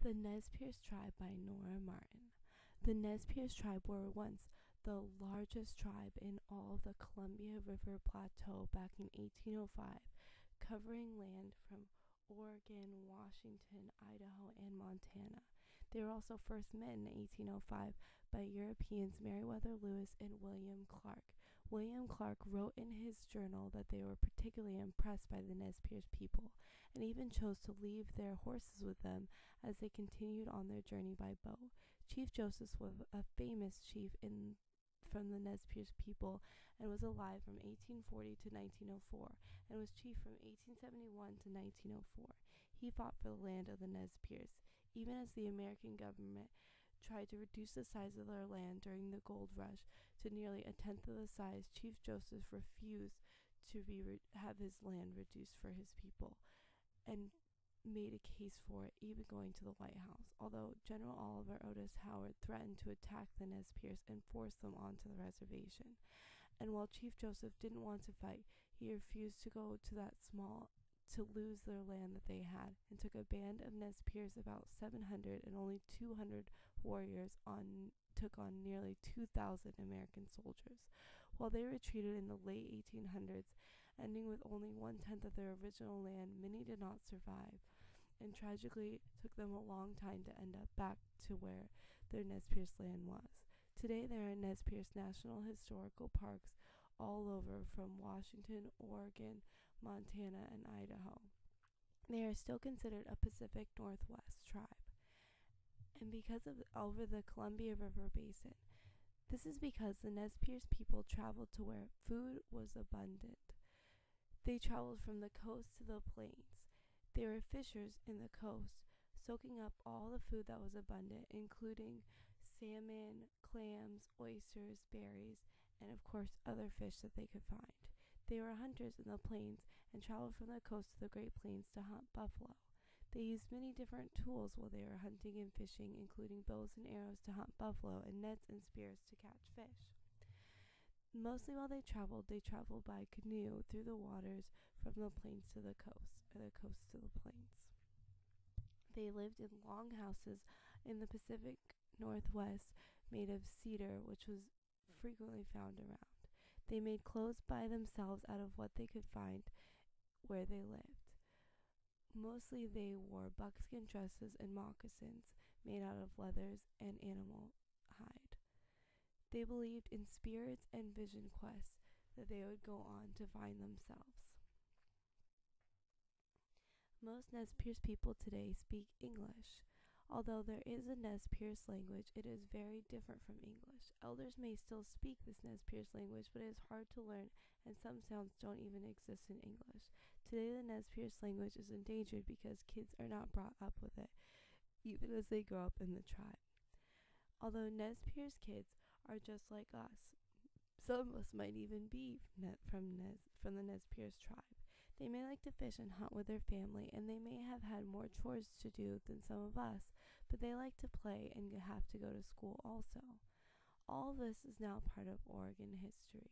The Nez Perce Tribe by Nora Martin. The Nez Perce tribe were once the largest tribe in all of the Columbia River Plateau back in 1805, covering land from Oregon, Washington, Idaho, and Montana. They were also first met in 1805 by Europeans Meriwether Lewis and William Clark. William Clark wrote in his journal that they were particularly impressed by the Nez Perce people, and even chose to leave their horses with them as they continued on their journey by boat. Chief Joseph was a famous chief from the Nez Perce people and was alive from 1840 to 1904 and was chief from 1871 to 1904. He fought for the land of the Nez Perce, even as the American government tried to reduce the size of their land during the gold rush to nearly a tenth of the size. Chief Joseph refused to have his land reduced for his people and made a case for it, even going to the White House, although General Oliver Otis Howard threatened to attack the Nez Perce and force them onto the reservation. And while Chief Joseph didn't want to fight, he refused to go to that small to lose their land that they had, and took a band of Nez Perce, about 700 and only 200 warriors, took on nearly 2,000 American soldiers. While they retreated in the late 1800s, ending with only 1/10 of their original land, many did not survive, and tragically it took them a long time to end up back to where their Nez Perce land was. Today there are Nez Perce National Historical Parks all over, from Washington, Oregon, Montana, and Idaho. They are still considered a Pacific Northwest tribe, and because of over the Columbia River Basin. This is because the Nez Perce people traveled to where food was abundant. They traveled from the coast to the plains. They were fishers in the coast, soaking up all the food that was abundant, including salmon, clams, oysters, berries, and of course other fish that they could find. They were hunters in the plains and traveled from the coast to the Great Plains to hunt buffalo. They used many different tools while they were hunting and fishing, including bows and arrows to hunt buffalo and nets and spears to catch fish. Mostly while they traveled by canoe through the waters from the plains to the coast, or the coast to the plains. They lived in long houses in the Pacific Northwest made of cedar, which was frequently found around. They made clothes by themselves out of what they could find where they lived. Mostly they wore buckskin dresses and moccasins made out of leathers and animal hide. They believed in spirits and vision quests that they would go on to find themselves. Most Nez Perce people today speak English. Although there is a Nez Perce language, it is very different from English. Elders may still speak this Nez Perce language, but it is hard to learn, and some sounds don't even exist in English. Today, the Nez Perce language is endangered because kids are not brought up with it, even as they grow up in the tribe. Although Nez Perce kids are just like us, some of us might even be from the Nez Perce tribe. They may like to fish and hunt with their family, and they may have had more chores to do than some of us, but they like to play and have to go to school also. All of this is now part of Oregon history,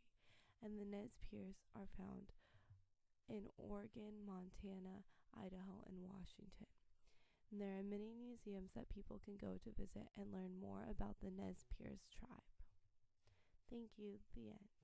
and the Nez Perce are found in Oregon, Montana, Idaho, and Washington. And there are many museums that people can go to visit and learn more about the Nez Perce tribe. Thank you. The end.